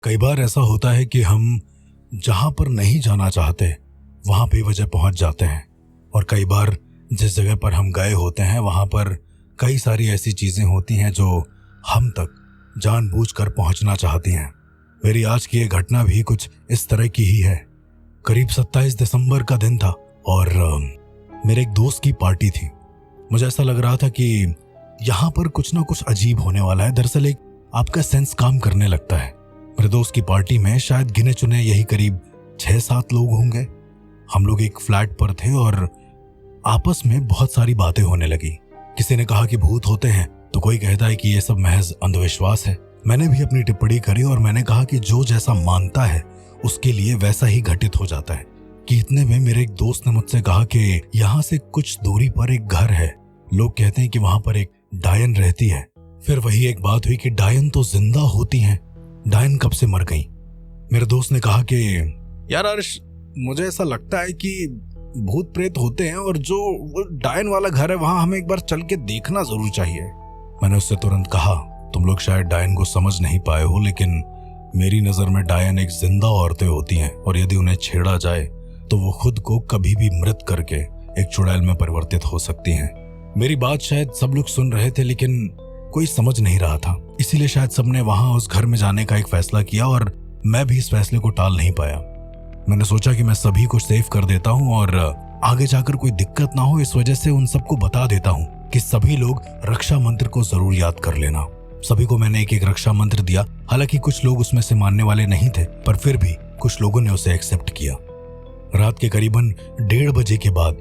कई बार ऐसा होता है कि हम जहां पर नहीं जाना चाहते वहां बेवजह पहुंच जाते हैं, और कई बार जिस जगह पर हम गए होते हैं वहां पर कई सारी ऐसी चीजें होती हैं जो हम तक जानबूझकर पहुंचना चाहती हैं। मेरी आज की ये घटना भी कुछ इस तरह की ही है। करीब 27 दिसंबर का दिन था और मेरे एक दोस्त की पार्टी थी। मुझे ऐसा लग रहा था कि यहाँ पर कुछ ना कुछ अजीब होने वाला है। दरअसल एक आपका सेंस काम करने लगता है। मेरे दोस्त की पार्टी में शायद गिने चुने यही करीब 6-7 लोग होंगे। हम लोग एक फ्लैट पर थे और आपस में बहुत सारी बातें होने लगी। किसी ने कहा कि भूत होते हैं, तो कोई कहता है कि ये सब महज अंधविश्वास है। मैंने भी अपनी टिप्पणी करी और मैंने कहा कि जो जैसा मानता है उसके लिए वैसा ही घटित हो जाता है। कि इतने में मेरे एक दोस्त ने मुझसे कहा कि यहाँ से कुछ दूरी पर एक घर है, लोग कहते हैं कि वहां पर एक डायन रहती है। फिर वही एक बात हुई कि डायन तो जिंदा होती हैं, डायन कब से मर गई। मेरे दोस्त ने कहा कि यार अर्श, मुझे ऐसा लगता है कि भूत प्रेत होते हैं और जो वो डायन वाला घर है वहां हमें एक बार चल के देखना जरूर चाहिए। मैंने उससे तुरंत कहा, तुम लोग शायद डायन को समझ नहीं पाए हो, लेकिन मेरी नजर में डायन एक जिंदा औरतें होती हैं और यदि उन्हें छेड़ा जाए तो वो खुद को कभी भी मृत करके एक चुड़ैल में परिवर्तित हो सकती हैं। मेरी बात शायद सब लोग सुन रहे थे लेकिन कोई समझ नहीं रहा था, इसीलिए शायद सबने वहां उस घर में जाने का एक फैसला किया और मैं भी इस फैसले को टाल नहीं पाया। मैंने सोचा कि मैं सभी को सेव कर देता हूं और आगे जाकर कोई दिक्कत ना हो, इस वजह से उन सबको बता देता हूं कि सभी लोग रक्षा मंत्र को जरूर याद कर लेना। सभी को मैंने एक एक रक्षा मंत्र दिया। हालांकि कुछ लोग उसमें से मानने वाले नहीं थे, पर फिर भी कुछ लोगों ने उसे एक्सेप्ट किया। रात के करीबन 1:30 बजे के बाद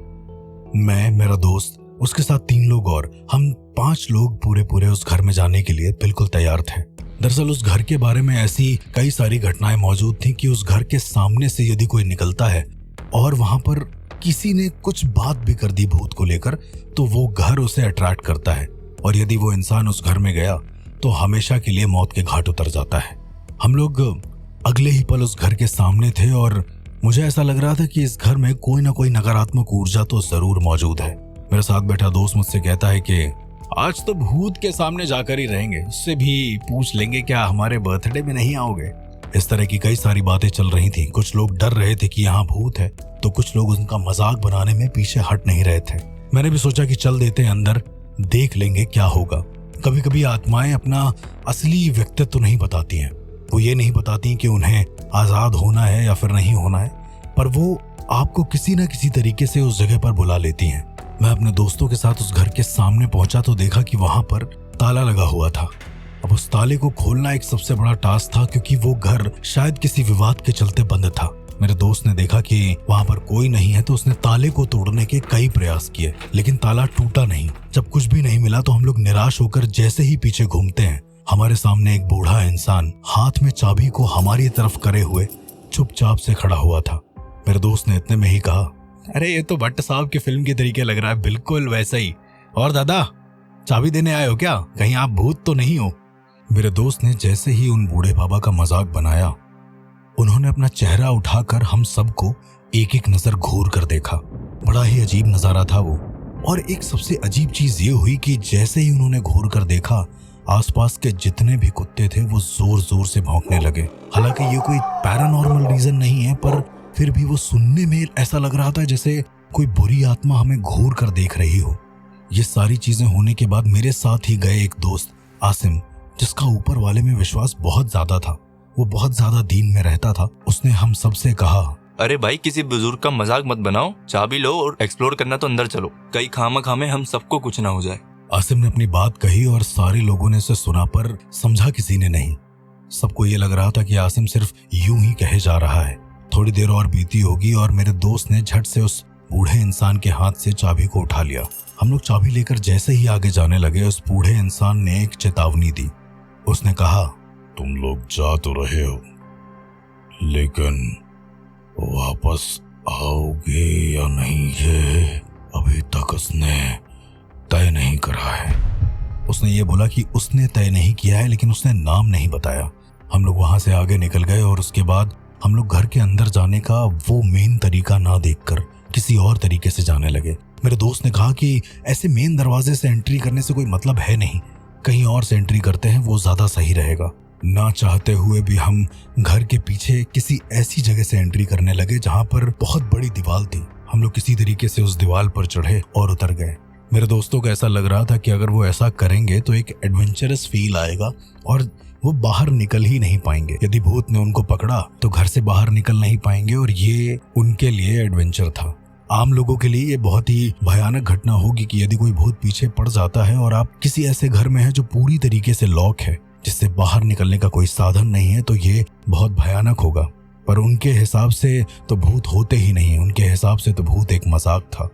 मैं, मेरा दोस्त, उसके साथ 3 लोग और हम 5 लोग पूरे उस घर में जाने के लिए बिल्कुल तैयार थे। दरअसल उस घर के बारे में ऐसी कई सारी घटनाएं मौजूद थी कि उस घर के सामने से यदि कोई निकलता है और वहां पर किसी ने कुछ बात भी कर दी भूत को लेकर, तो वो घर उसे अट्रैक्ट करता है और यदि वो इंसान उस घर में गया तो हमेशा के लिए मौत के घाट उतर जाता है। हम लोग अगले ही पल उस घर के सामने थे और मुझे ऐसा लग रहा था कि इस घर में कोई ना कोई नकारात्मक ऊर्जा तो जरूर मौजूद है। मेरे साथ बैठा दोस्त मुझसे कहता है कि आज तो भूत के सामने जाकर ही रहेंगे, उससे भी पूछ लेंगे क्या हमारे बर्थडे में नहीं आओगे। इस तरह की कई सारी बातें चल रही थी। कुछ लोग डर रहे थे कि यहाँ भूत है, तो कुछ लोग उनका मजाक बनाने में पीछे हट नहीं रहे थे। मैंने भी सोचा कि चल देते हैं अंदर, देख लेंगे क्या होगा। कभी कभी आत्माएं अपना असली व्यक्तित्व नहीं बताती हैं। वो ये नहीं बताती कि उन्हें आजाद होना है या फिर नहीं होना है, पर वो आपको किसी न किसी तरीके से उस जगह पर बुला लेती हैं। मैं अपने दोस्तों के साथ उस घर के सामने पहुंचा तो देखा कि वहां पर ताला लगा हुआ था। अब उस ताले को खोलना एक सबसे बड़ा टास्क था, क्योंकि वो घर शायद किसी विवाद के चलते बंद था। मेरे दोस्त ने देखा कि वहां पर कोई नहीं है तो उसने ताले को तोड़ने के कई प्रयास किए, लेकिन ताला टूटा नहीं। जब कुछ भी नहीं मिला तो हम लोग निराश होकर जैसे ही पीछे घूमते हैं, हमारे सामने एक बूढ़ा इंसान हाथ में चाबी को हमारी तरफ करे हुए चुपचाप से खड़ा हुआ था। मेरे दोस्त ने इतने में ही कहा, अरे ये तो भट्ट साहब की फिल्म के तरीके लग रहा है, बिल्कुल वैसा ही। और दादा, चाबी देने आए हो क्या? कहीं आप भूत तो नहीं हो? मेरे दोस्त ने जैसे ही उन बूढ़े बाबा का मजाक बनाया, उन्होंने अपना चेहरा उठाकर हम सबको एक एक नजर घूर कर देखा। बड़ा ही अजीब नजारा था वो। और एक सबसे अजीब चीज ये हुई कि जैसे ही उन्होंने घूर कर देखा, आसपास के जितने भी कुत्ते थे वो जोर जोर से भौंकने लगे। हालांकि ये कोई पैरानॉर्मल रीजन नहीं है, पर फिर भी वो सुनने में ऐसा लग रहा था जैसे कोई बुरी आत्मा हमें घूर कर देख रही हो। ये सारी चीजें होने के बाद मेरे साथ ही गए एक दोस्त आसिम, जिसका ऊपर वाले में विश्वास बहुत ज्यादा था। वो बहुत ज्यादा दीन में रहता था। उसने हम सबसे कहा, अरे भाई, किसी बुजुर्ग का मजाक मत बनाओ, चाबी लो और एक्सप्लोर करना तो अंदर चलो, कई खामा में हम सबको कुछ ना हो जाए। आसिम ने अपनी बात कही और सारे लोगों ने उसे सुना, पर समझा किसी ने नहीं। सबको ये लग रहा था कि आसिम सिर्फ यूं ही कहे जा रहा है। थोड़ी देर और बीती होगी और मेरे दोस्त ने झट से उस बूढ़े इंसान के हाथ से चाबी को उठा लिया। हम लोग चाबी लेकर जैसे ही आगे जाने लगे, उस बूढ़े इंसान ने एक चेतावनी दी। उसने कहा, तुम लोग जा तो रहे हो, लेकिन वापस आओगे या नहीं ये अभी तक उसने तय नहीं करा है। उसने ये बोला कि उसने तय नहीं किया है, लेकिन उसने नाम नहीं बताया। हम लोग वहां से आगे निकल गए और उसके बाद हम लोग घर के अंदर जाने का वो मेन तरीका ना देखकर किसी और तरीके से जाने लगे। मेरे दोस्त ने कहा कि ऐसे मेन दरवाजे से एंट्री करने से कोई मतलब है नहीं, कहीं और से एंट्री करते हैं, वो ज्यादा सही रहेगा। ना चाहते हुए भी हम घर के पीछे किसी ऐसी जगह से एंट्री करने लगे जहां पर बहुत बड़ी दीवार थी। हम लोग किसी तरीके से उस दीवार पर चढ़े और उतर गए। मेरे दोस्तों को ऐसा लग रहा था कि अगर वो ऐसा करेंगे तो एक एडवेंचरस फील आएगा और वो बाहर निकल ही नहीं पाएंगे। यदि भूत ने उनको पकड़ा तो घर से बाहर निकल नहीं पाएंगे और ये उनके लिए एडवेंचर था। आम लोगों के लिए ये बहुत ही भयानक घटना होगी कि यदि कोई भूत पीछे पड़ जाता है और आप किसी ऐसे घर में हैं जो पूरी तरीके से लॉक है, जिससे बाहर निकलने का कोई साधन नहीं है, तो ये बहुत भयानक होगा। पर उनके हिसाब से तो भूत होते ही नहीं, उनके हिसाब से तो भूत एक मजाक था।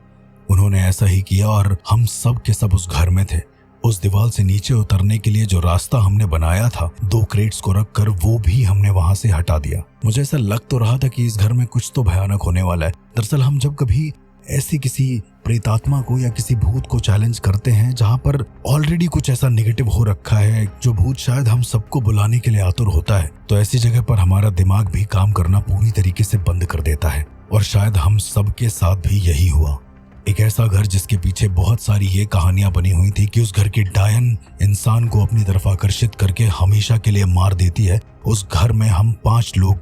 उन्होंने ऐसा ही किया और हम सब के सब उस घर में थे। उस दीवार से नीचे उतरने के लिए जो रास्ता हमने बनाया था 2 क्रेट्स को रखकर, वो भी हमने वहां से हटा दिया। मुझे ऐसा लग तो रहा था कि इस घर में कुछ तो भयानक होने वाला है। दरअसल हम जब कभी ऐसी किसी प्रेतात्मा को या किसी भूत को चैलेंज करते हैं जहां पर ऑलरेडी कुछ ऐसा नेगेटिव हो रखा है, जो भूत शायद हम सबको बुलाने के लिए आतुर होता है, तो ऐसी जगह पर हमारा दिमाग भी काम करना पूरी तरीके से बंद कर देता है। और शायद हम सबके साथ भी यही हुआ। एक ऐसा घर जिसके पीछे बहुत सारी ये कहानियां बनी हुई थी कि उस घर की डायन इंसान को अपनी तरफ आकर्षित करके हमेशा के लिए मार देती है। उस घर में हम 5 लोग